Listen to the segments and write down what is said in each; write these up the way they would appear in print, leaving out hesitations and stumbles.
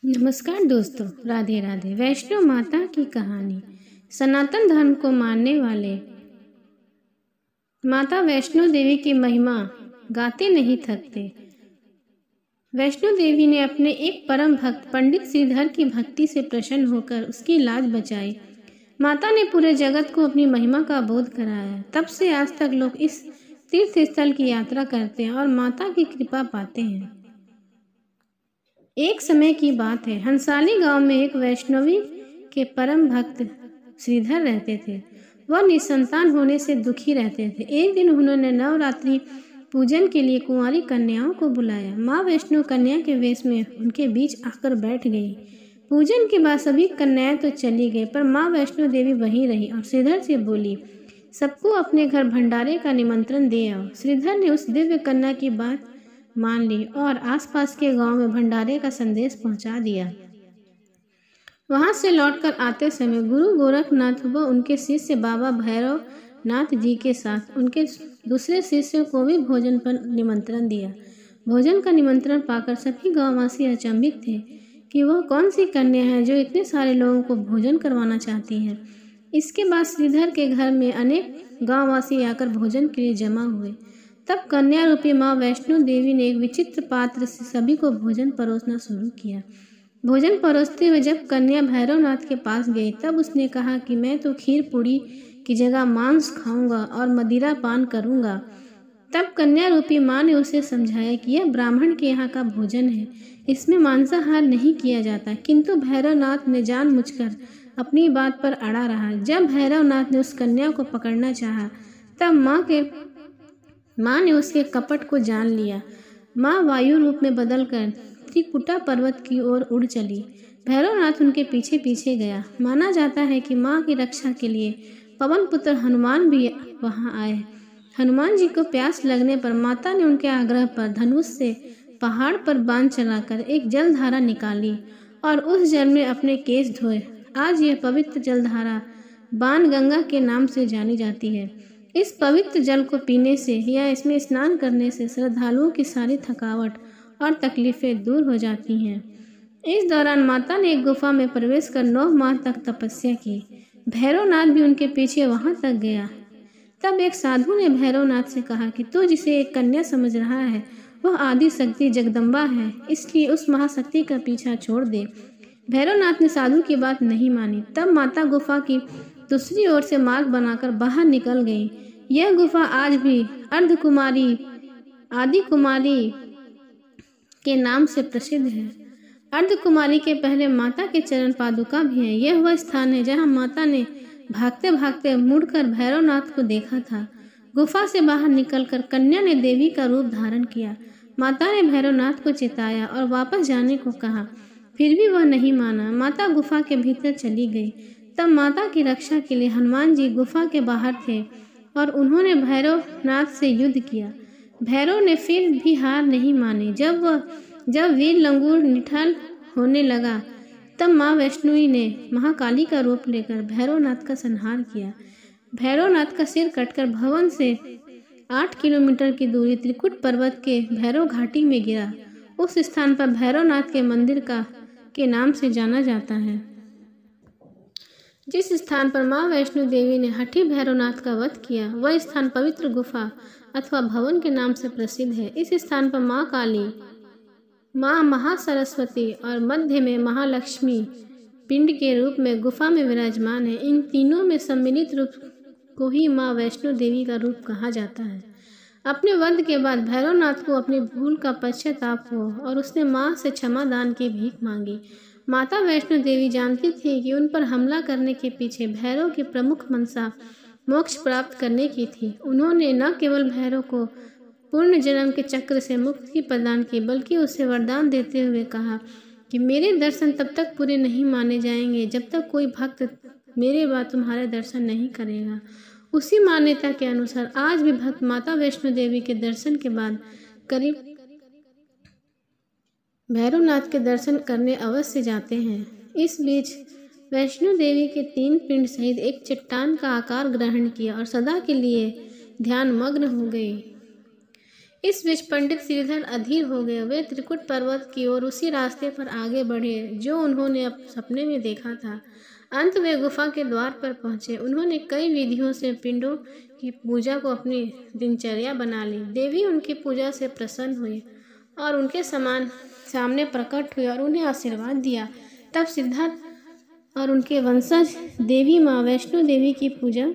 नमस्कार दोस्तों, राधे राधे। वैष्णो माता की कहानी। सनातन धर्म को मानने वाले माता वैष्णो देवी की महिमा गाते नहीं थकते। वैष्णो देवी ने अपने एक परम भक्त पंडित श्रीधर की भक्ति से प्रसन्न होकर उसकी लाज बचाई। माता ने पूरे जगत को अपनी महिमा का बोध कराया। तब से आज तक लोग इस तीर्थ स्थल की यात्रा करते हैं और माता की कृपा पाते हैं। एक समय की बात है, हंसाली गांव में एक वैष्णवी के परम भक्त श्रीधर रहते थे। वह निसंतान होने से दुखी रहते थे। एक दिन उन्होंने नवरात्रि पूजन के लिए कुंवारी कन्याओं को बुलाया। माँ वैष्णो कन्या के वेश में उनके बीच आकर बैठ गई। पूजन के बाद सभी कन्याएं तो चली गई, पर माँ वैष्णो देवी वहीं रही और श्रीधर से बोली, सबको अपने घर भंडारे का निमंत्रण दे आओ। श्रीधर ने उस दिव्य कन्या की बात मान ली और आसपास के गांव में भंडारे का संदेश पहुंचा दिया। वहां से लौटकर आते समय गुरु गोरखनाथ व उनके शिष्य बाबा भैरवनाथ जी के साथ उनके दूसरे शिष्यों को भी भोजन पर निमंत्रण दिया। भोजन का निमंत्रण पाकर सभी गांववासी अचंभित थे कि वह कौन सी कन्या है जो इतने सारे लोगों को भोजन करवाना चाहती है। इसके बाद श्रीधर के घर में अनेक गांववासी आकर भोजन के लिए जमा हुए। तब कन्या रूपी माँ वैष्णो देवी ने एक विचित्र पात्र से सभी को भोजन परोसना शुरू किया। भोजन परोसते हुए जब कन्या भैरवनाथ के पास गई, तब उसने कहा कि मैं तो खीर पूड़ी की जगह मांस खाऊंगा और मदिरा पान करूंगा। तब कन्या रूपी माँ ने उसे समझाया कि यह ब्राह्मण के यहाँ का भोजन है, इसमें मांसाहार नहीं किया जाता। किंतु भैरवनाथ ने जानबूझकर अपनी बात पर अड़ा रहा। जब भैरवनाथ ने उस कन्या को पकड़ना चाहा, तब माँ ने उसके कपट को जान लिया। माँ वायु रूप में बदलकर त्रिकुटा पर्वत की ओर उड़ चली। भैरवनाथ उनके पीछे पीछे गया। माना जाता है कि माँ की रक्षा के लिए पवन पुत्र हनुमान भी वहां आए। हनुमान जी को प्यास लगने पर माता ने उनके आग्रह पर धनुष से पहाड़ पर बाण चलाकर एक जलधारा निकाली और उस जल में अपने केश धोए। आज यह पवित्र जलधारा बाण गंगा के नाम से जानी जाती है। इस पवित्र जल को पीने से या इसमें स्नान करने से श्रद्धालुओं की सारी थकावट और तकलीफें दूर हो जाती हैं। इस दौरान माता ने एक गुफा में प्रवेश कर 9 माह तक तपस्या की। भैरवनाथ भी उनके पीछे वहां तक गया। तब एक साधु ने भैरवनाथ से कहा कि तू जिसे एक कन्या समझ रहा है वह आदि शक्ति जगदम्बा है, इसलिए उस महाशक्ति का पीछा छोड़ दे। भैरवनाथ ने साधु की बात नहीं मानी। तब माता गुफा की दूसरी ओर से मार्ग बनाकर बाहर निकल गई। यह गुफा आज भी अर्धकुमारी आदि कुमारी के नाम से प्रसिद्ध है। अर्धकुमारी के पहले माता के चरण पादुका भी है। यह वह स्थान है जहां माता ने भागते भागते मुड़कर भैरवनाथ को देखा था। गुफा से बाहर निकलकर कन्या ने देवी का रूप धारण किया। माता ने भैरवनाथ को चिताया और वापस जाने को कहा, फिर भी वह नहीं माना। माता गुफा के भीतर चली गई। तब माता की रक्षा के लिए हनुमान जी गुफा के बाहर थे और उन्होंने भैरवनाथ से युद्ध किया। भैरव ने फिर भी हार नहीं मानी। जब वीर लंगूर निठाल होने लगा, तब माँ वैष्णवी ने महाकाली का रूप लेकर भैरवनाथ का संहार किया। भैरवनाथ का सिर कटकर भवन से 8 किलोमीटर की दूरी त्रिकुट पर्वत के भैरव घाटी में गिरा। उस स्थान पर भैरवनाथ के मंदिर के नाम से जाना जाता है। जिस स्थान पर माँ वैष्णो देवी ने हठी भैरवनाथ का वध किया, वह स्थान पवित्र गुफा अथवा भवन के नाम से प्रसिद्ध है। इस स्थान पर माँ काली, माँ महासरस्वती और मध्य में महालक्ष्मी पिंड के रूप में गुफा में विराजमान है। इन तीनों में सम्मिलित रूप को ही माँ वैष्णो देवी का रूप कहा जाता है। अपने वध के बाद भैरवनाथ को अपनी भूल का पश्चाताप हुआ और उसने माँ से क्षमा दान की भीख मांगी। माता वैष्णो देवी जानती थी कि उन पर हमला करने के पीछे भैरव की प्रमुख मंशा मोक्ष प्राप्त करने की थी। उन्होंने न केवल भैरव को पूर्ण जन्म के चक्र से मुक्ति प्रदान की, बल्कि उसे वरदान देते हुए कहा कि मेरे दर्शन तब तक पूरे नहीं माने जाएंगे जब तक कोई भक्त मेरे बाद तुम्हारे दर्शन नहीं करेगा। उसी मान्यता के अनुसार आज भी भक्त माता वैष्णो देवी के दर्शन के बाद करीब भैरवनाथ के दर्शन करने अवश्य जाते हैं। इस बीच वैष्णो देवी के 3 पिंड सहित एक चट्टान का आकार ग्रहण किया और सदा के लिए ध्यान मग्न हो गई। इस बीच पंडित श्रीधर अधीर हो गए। वे त्रिकुट पर्वत की ओर उसी रास्ते पर आगे बढ़े जो उन्होंने सपने में देखा था। अंत वे गुफा के द्वार पर पहुंचे। उन्होंने कई विधियों से पिंडों की पूजा को अपनी दिनचर्या बना ली। देवी उनकी पूजा से प्रसन्न हुई और उनके सामने प्रकट हुई और उन्हें आशीर्वाद दिया। तब सिद्धार्थ और उनके वंशज देवी माँ वैष्णो देवी की पूजा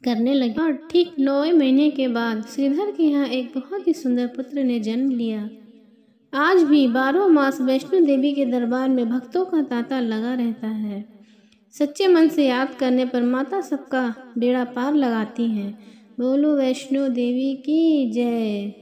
करने लगे और ठीक 9वें महीने के बाद श्रीधर के यहाँ एक बहुत ही सुंदर पुत्र ने जन्म लिया। आज भी 12 मास वैष्णो देवी के दरबार में भक्तों का तांता लगा रहता है। सच्चे मन से याद करने पर माता सबका बेड़ा पार लगाती हैं। बोलो वैष्णो देवी की जय।